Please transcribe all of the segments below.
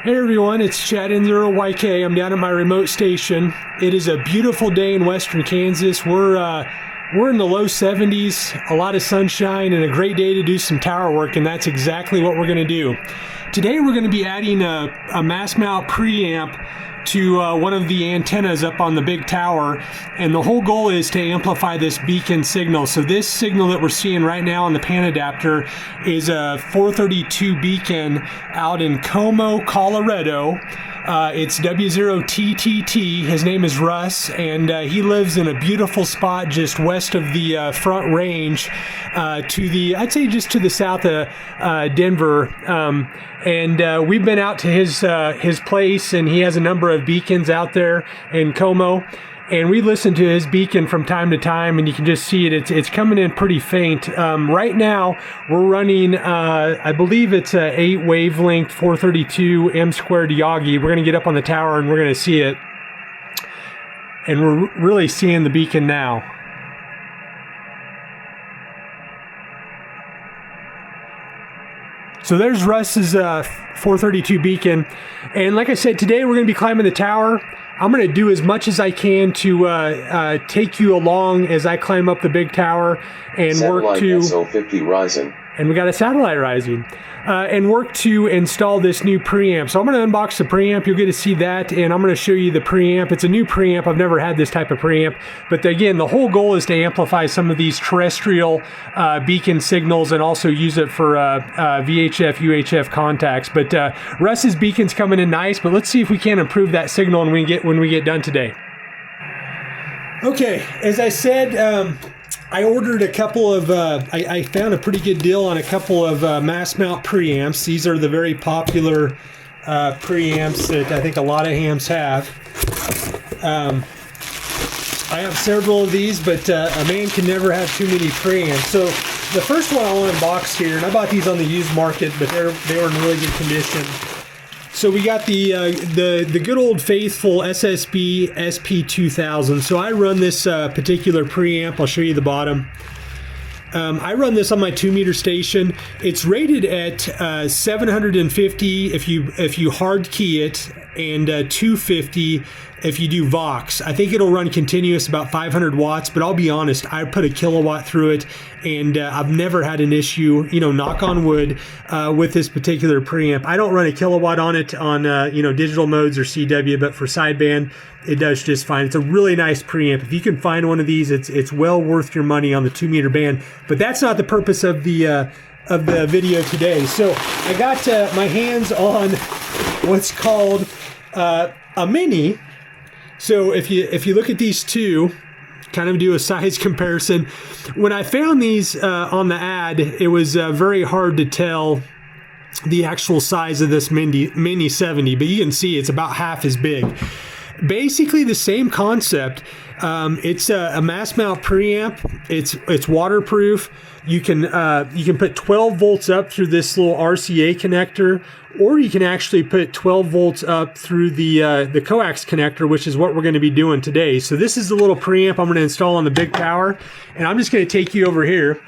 Hey everyone, it's Chad N0YK. I'm down at my remote station. It is a beautiful day in western Kansas. We're in the low 70s, a lot of sunshine, and a great day to do some tower work, and that's exactly what we're going to do. Today we're going to be adding a mast-mount preamp to one of the antennas up on the big tower, and the whole goal is to amplify this beacon signal. So this signal that we're seeing right now on the pan adapter is a 432 beacon out in Como, Colorado. It's W0TTT. His name is Russ, and he lives in a beautiful spot just west of the Front Range, I'd say just to the south of Denver. And we've been out to his place, and he has a number of beacons out there in Como. And we listen to his beacon from time to time, and you can just see it. It's coming in pretty faint. Right now, we're running, I believe it's a 8 wavelength 432 M² Yagi. We're going to get up on the tower, and we're going to see it. And we're really seeing the beacon now. So there's Russ's 432 beacon. And like I said, today we're going to be climbing the tower. I'm going to do as much as I can to take you along as I climb up the big tower and work to... SO50 rising. And we got a satellite rising. And work to install this new preamp. So I'm going to unbox the preamp. You'll get to see that, and I'm going to show you the preamp. It's a new preamp. I've never had this type of preamp. But again, the whole goal is to amplify some of these terrestrial beacon signals and also use it for VHF, UHF contacts. But Russ's beacon's coming in nice, but let's see if we can improve that signal when we get done today. Okay, as I said, I ordered a couple of, I found a pretty good deal on a couple of mast-mount preamps. These are the very popular preamps that I think a lot of hams have. I have several of these, but a man can never have too many preamps. So the first one I'll unbox here, and I bought these on the used market, but they were in really good condition. So we got the good old faithful SSB SP-2000. So I run this particular preamp. I'll show you the bottom. I run this on my 2-meter station. It's rated at 750 if you hard key it, and 250 if you do Vox. I think it'll run continuous about 500 watts, but I'll be honest, I put a kilowatt through it, and I've never had an issue, knock on wood, with this particular preamp. I don't run a kilowatt on it on, digital modes or CW, but for sideband, it does just fine. It's a really nice preamp. If you can find one of these, it's well worth your money on the 2-meter band, but that's not the purpose of the video today. So I got my hands on what's called a Mini. So if you look at these two, kind of do a size comparison. When I found these on the ad, it was very hard to tell the actual size of this Mini-70, but you can see it's about half as big. Basically the same concept. It's a mast-mount preamp. It's waterproof. You can put 12 volts up through this little RCA connector, or you can actually put 12 volts up through the coax connector, which is what we're going to be doing today. So this is the little preamp I'm going to install on the big tower, and I'm just going to take you over here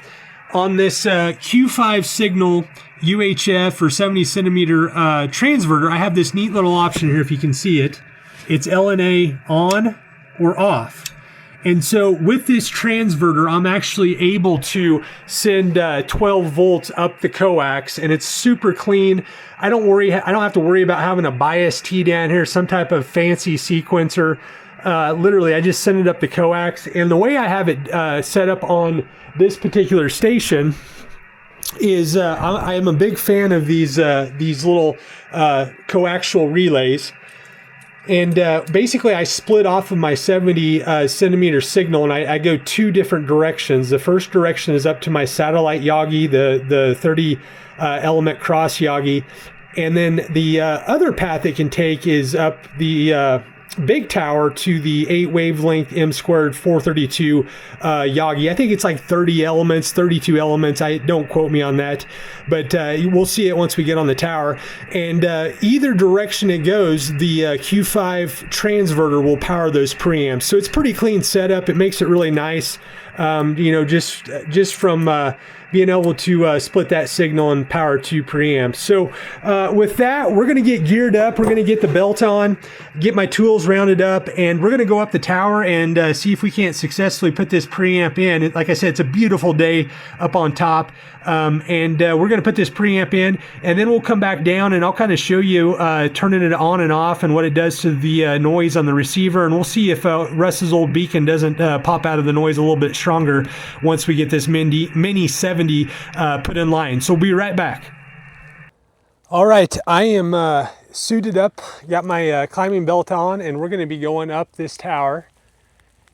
on this Q5 signal UHF or 70 centimeter transverter. I have this neat little option here if you can see it. It's LNA on or off. And so with this transverter, I'm actually able to send 12 volts up the coax, and it's super clean. I don't have to worry about having a bias T down here, some type of fancy sequencer. Literally, I just send it up the coax. And the way I have it set up on this particular station is I am a big fan of these little coaxial relays. And basically, I split off of my 70 centimeter signal, and I go 2 different directions. The first direction is up to my satellite Yagi, the 30 element cross Yagi. And then the other path it can take is up the big tower to the 8 wavelength M² 432 Yagi. I think it's like 30 elements, 32 elements. Don't quote me on that, but we'll see it once we get on the tower. And either direction it goes, the Q5 transverter will power those preamps. So it's pretty clean setup. It makes it really nice. you know, just from being able to split that signal and power 2 preamps. So with that, we're going to get geared up. We're going to get the belt on, get my tools rounded up, and we're going to go up the tower and see if we can't successfully put this preamp in. Like I said, it's a beautiful day up on top. And we're going to put this preamp in, and then we'll come back down and I'll kind of show you turning it on and off and what it does to the noise on the receiver. And we'll see if Russ's old beacon doesn't pop out of the noise a little bit stronger once we get this Mini-70 put in line. So we'll be right back. All right, I am suited up, got my climbing belt on, and we're going to be going up this tower.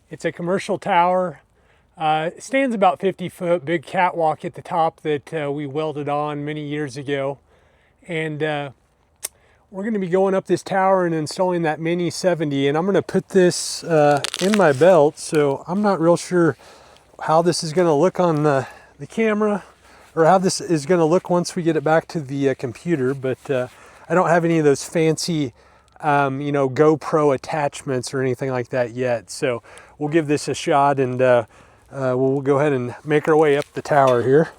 It's a commercial tower. It stands about 50 foot, big catwalk at the top that we welded on many years ago. And we're going to be going up this tower and installing that Mini-70. And I'm going to put this in my belt, so I'm not real sure how this is going to look on the camera, or how this is going to look once we get it back to the computer. But I don't have any of those fancy you know, GoPro attachments or anything like that yet. So we'll give this a shot, and we'll go ahead and make our way up the tower here.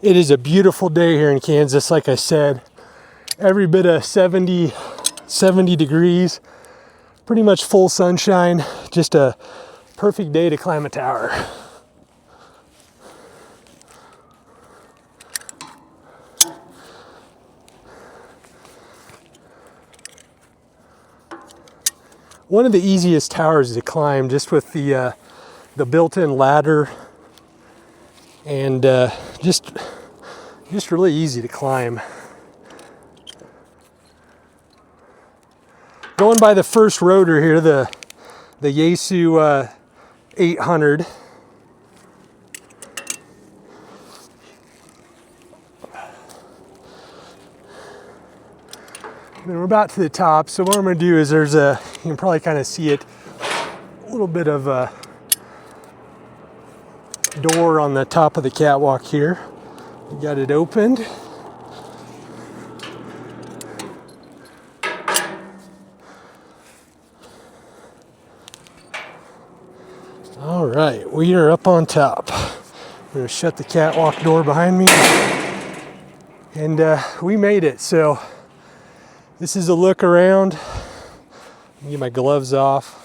It is a beautiful day here in Kansas. Like I said, every bit of 70 degrees, pretty much full sunshine, just a perfect day to climb a tower. One of the easiest towers to climb, just with the built-in ladder, and just really easy to climb. Going by the first rotor here, the Yaesu 800. And then we're about to the top. So what I'm going to do is you can probably kind of see it, a little bit of a door on the top of the catwalk here. We got it opened. All right, we are up on top. I'm going to shut the catwalk door behind me. And we made it. So this is a look around. Let me get my gloves off.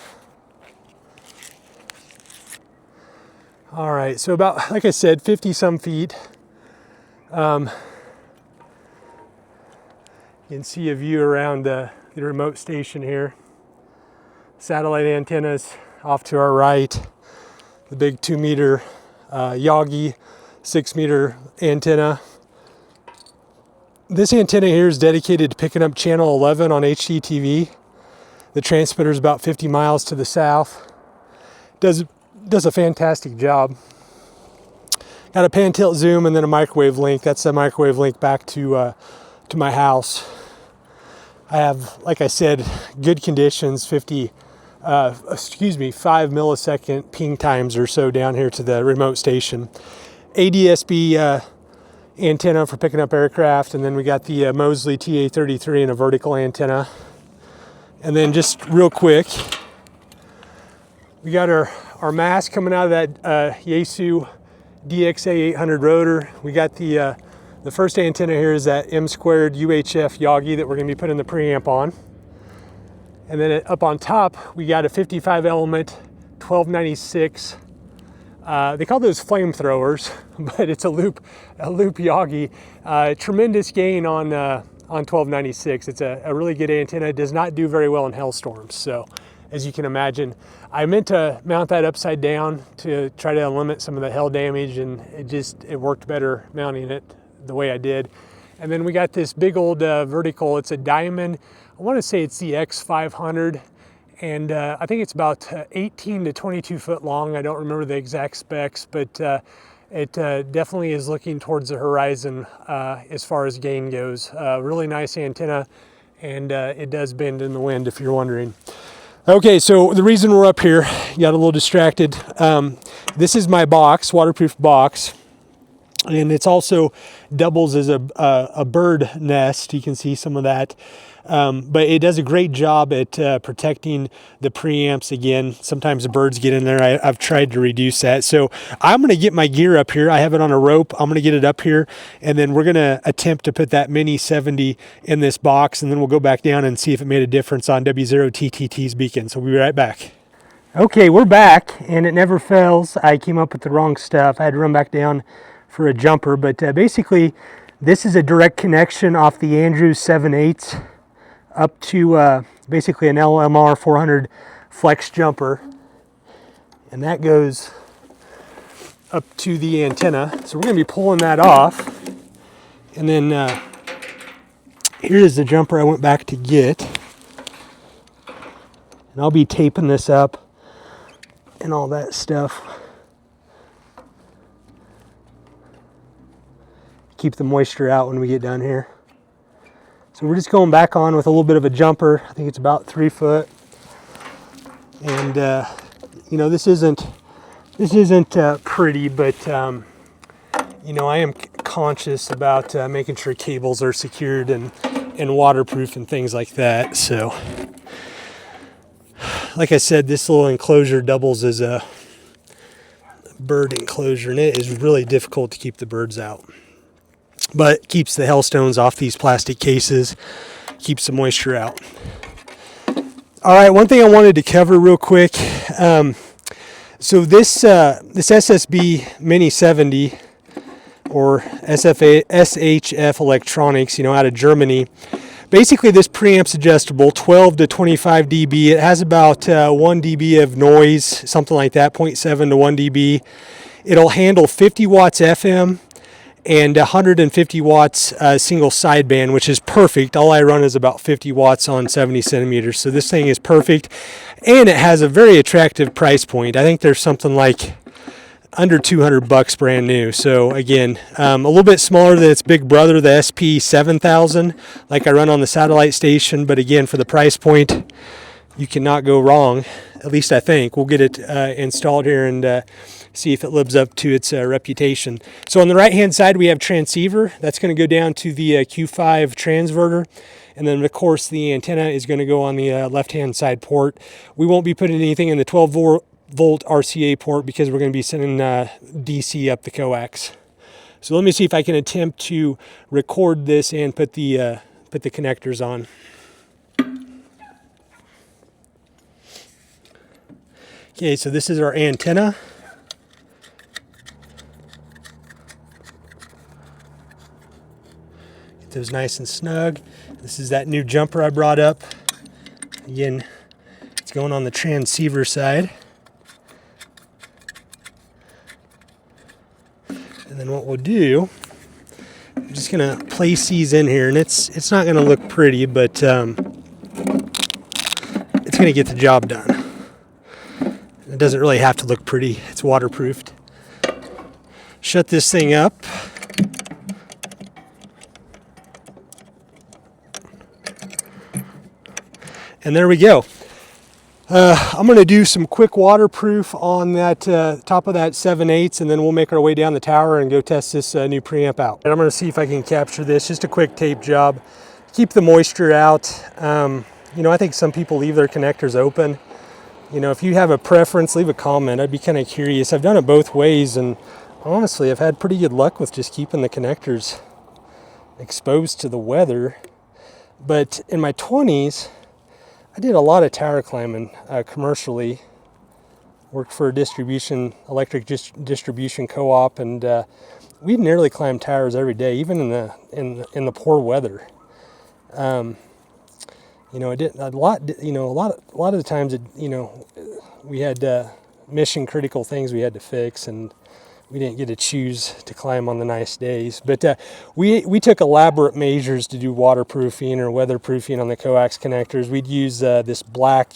All right, so about, like I said, 50 some feet. You can see a view around the remote station here. Satellite antennas off to our right. The big 2-meter Yagi 6-meter antenna. This antenna here is dedicated to picking up channel 11 on HDTV. The transmitter is about 50 miles to the south. Does a fantastic job. Got a pan tilt zoom and then a microwave link. That's the microwave link back to my house. I have, like I said, good conditions, 5 millisecond ping times or so down here to the remote station. ADSB antenna for picking up aircraft, and then we got the Mosley TA33 and a vertical antenna. And then just real quick, we got our mast coming out of that Yaesu DXA 800 rotor. We got the first antenna here is that M² UHF Yagi that we're going to be putting the preamp on. And then up on top, we got a 55 element 1296. They call those flamethrowers, but it's a loop Yagi. Tremendous gain on 1296. It's a really good antenna. It does not do very well in hailstorms. So as you can imagine, I meant to mount that upside down to try to limit some of the hail damage, and it worked better mounting it the way I did. And then we got this big old vertical. It's a Diamond. I want to say it's the X500, and I think it's about 18 to 22 foot long. I don't remember the exact specs, but it definitely is looking towards the horizon as far as gain goes. Really nice antenna, and it does bend in the wind, if you're wondering. Okay, so the reason we're up here, got a little distracted. This is my box, waterproof box, and it's also doubles as a bird nest. You can see some of that. But it does a great job at protecting the preamps. Again, sometimes the birds get in there. I've tried to reduce that. So I'm going to get my gear up here. I have it on a rope. I'm going to get it up here, and then we're going to attempt to put that Mini-70 in this box, and then we'll go back down and see if it made a difference on W0TTT's beacon. So we'll be right back. Okay, we're back, and it never fails. I came up with the wrong stuff. I had to run back down for a jumper, but basically this is a direct connection off the Andrews 7/8 up to basically an LMR 400 flex jumper, and that goes up to the antenna. So we're going to be pulling that off, and then here is the jumper I went back to get, and I'll be taping this up and all that stuff. Keep the moisture out when we get down here. So we're just going back on with a little bit of a jumper. I think it's about 3 foot. And you know, this isn't pretty, but you know, I am conscious about making sure cables are secured and waterproof and things like that. So like I said, this little enclosure doubles as a bird enclosure, and it is really difficult to keep the birds out. But keeps the hailstones off these plastic cases, keeps the moisture out. All right, one thing I wanted to cover real quick. So this SSB Mini-70, or SHF Electronics, you know, out of Germany. Basically, this preamp's adjustable, 12 to 25 dB. It has about 1 dB of noise, something like that, 0.7 to 1 dB. It'll handle 50 watts FM and 150 watts single sideband, which is perfect. All I run is about 50 watts on 70 centimeters. So this thing is perfect. And it has a very attractive price point. I think there's something like under 200 bucks brand new. So again, a little bit smaller than its big brother, the SP-7000, like I run on the satellite station. But again, for the price point, you cannot go wrong. At least I think. We'll get it installed here and see if it lives up to its reputation. So on the right hand side we have transceiver. That's going to go down to the Q5 transverter, and then of course the antenna is going to go on the left hand side port. We won't be putting anything in the 12 volt RCA port because we're going to be sending DC up the coax. So let me see if I can attempt to record this and put the connectors on. Okay, so this is our antenna. Get those nice and snug. This is that new jumper I brought up. Again, it's going on the transceiver side. And then what we'll do, I'm just gonna place these in here, and it's not gonna look pretty, but it's gonna get the job done. It doesn't really have to look pretty. It's waterproofed. Shut this thing up. And there we go. I'm going to do some quick waterproof on that top of that 7/8, and then we'll make our way down the tower and go test this new preamp out. And I'm going to see if I can capture this. Just a quick tape job. Keep the moisture out. You know, I think some people leave their connectors open. You know, if you have a preference, leave a comment. I'd be kind of curious. I've done it both ways, and honestly, I've had pretty good luck with just keeping the connectors exposed to the weather. But in my 20s, I did a lot of tower climbing commercially. Worked for a electric distribution co-op, and we'd nearly climb towers every day, even in the poor weather. You know, I did a lot. You know, a lot of the times, you know, we had mission critical things we had to fix, and we didn't get to choose to climb on the nice days. But we took elaborate measures to do waterproofing or weatherproofing on the coax connectors. We'd use this black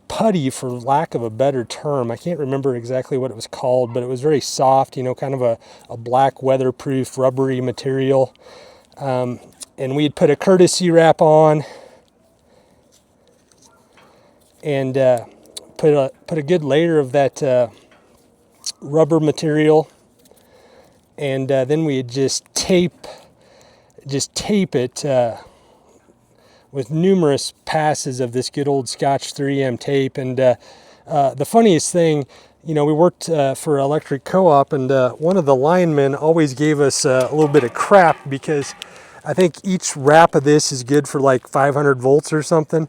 putty, for lack of a better term. I can't remember exactly what it was called, but it was very soft, you know, kind of a black weatherproof rubbery material. And we'd put a courtesy wrap on and put a good layer of that rubber material, and then we'd just tape it with numerous passes of this good old Scotch 3M tape. And the funniest thing, you know, we worked for electric co-op, and one of the linemen always gave us a little bit of crap because I think each wrap of this is good for like 500 volts or something.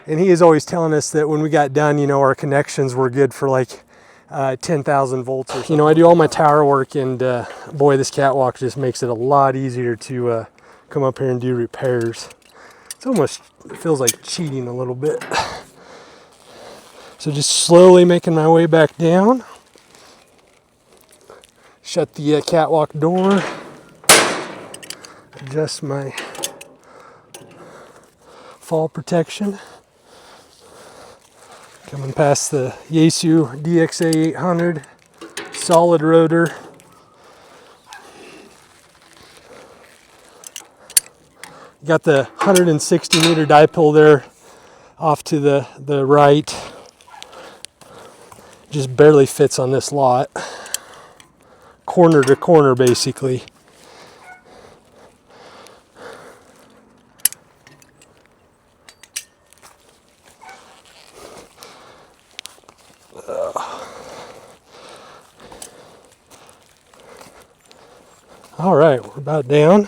And he is always telling us that when we got done, you know, our connections were good for like 10,000 volts or something. You know, I do all my tower work, and boy, this catwalk just makes it a lot easier to come up here and do repairs. It feels like cheating a little bit. So just slowly making my way back down. Shut the catwalk door. Adjust my fall protection. Coming past the Yaesu DXA 800 solid rotor. Got the 160 meter dipole there off to the right. Just barely fits on this lot. Corner to corner, basically. All right, we're about down.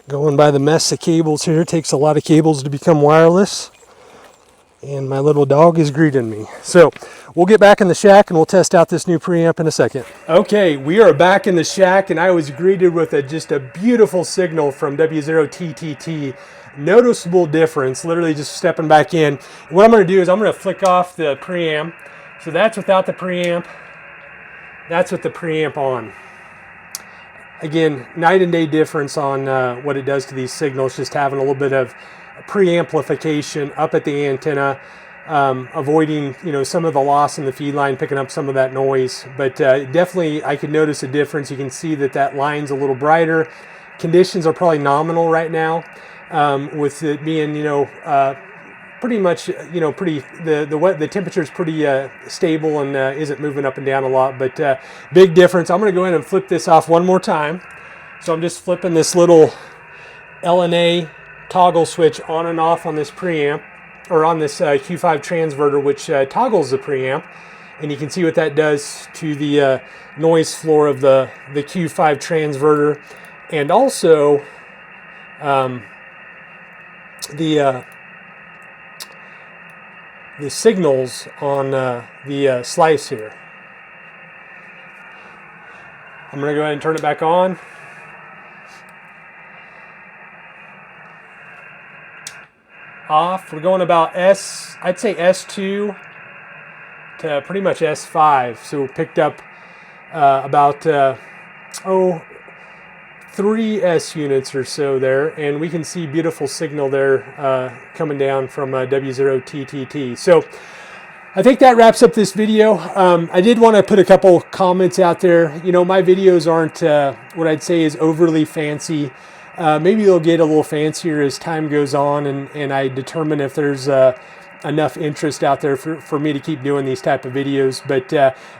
Going by the mess of cables here. It takes a lot of cables to become wireless. And my little dog is greeting me. So we'll get back in the shack and we'll test out this new preamp in a second. Okay, we are back in the shack, and I was greeted with just a beautiful signal from W0TTT. Noticeable difference, literally just stepping back in. What I'm going to do is I'm going to flick off the preamp. So that's without the preamp. That's with the preamp on. Again, night and day difference on what it does to these signals, just having a little bit of preamplification up at the antenna, avoiding, you know, some of the loss in the feed line, picking up some of that noise. But definitely I can notice a difference. You can see that line's a little brighter. Conditions are probably nominal right now, with it being, you know, pretty much, you know, the temperature is pretty stable and isn't moving up and down a lot, but big difference. I'm going to go ahead and flip this off one more time. So I'm just flipping this little LNA toggle switch on and off on this preamp, or on this Q5 transverter, which toggles the preamp, and you can see what that does to the noise floor of the Q5 transverter, and also the signals on the slice here. I'm going to go ahead and turn it back on. Off. We're going about I'd say S2 to pretty much S5. So we picked up about 3 S units or so there, and we can see beautiful signal there coming down from W0TTT. So I think that wraps up this video. I did want to put a couple comments out there. You know, my videos aren't what I'd say is overly fancy. Maybe they'll get a little fancier as time goes on, and I determine if there's enough interest out there for me to keep doing these type of videos. But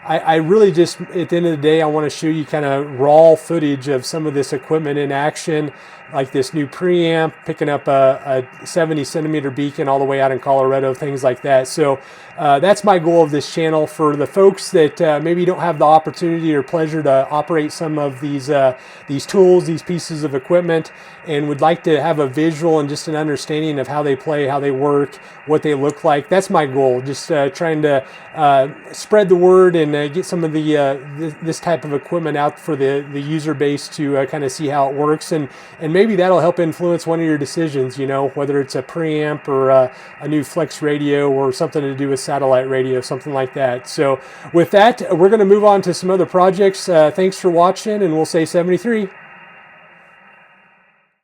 I really just, at the end of the day, I want to show you kind of raw footage of some of this equipment in action, like this new preamp, picking up a 70 centimeter beacon all the way out in Colorado, things like that. So that's my goal of this channel. For the folks that maybe don't have the opportunity or pleasure to operate some of these tools, these pieces of equipment, and would like to have a visual and just an understanding of how they play, how they work, what they look look like. That's my goal, just trying to spread the word and get some of this type of equipment out for the user base to kind of see how it works, and maybe that'll help influence one of your decisions, you know, whether it's a preamp or a new flex radio or something to do with satellite radio, something like that. So with that, we're going to move on to some other projects. Thanks for watching, and we'll say 73.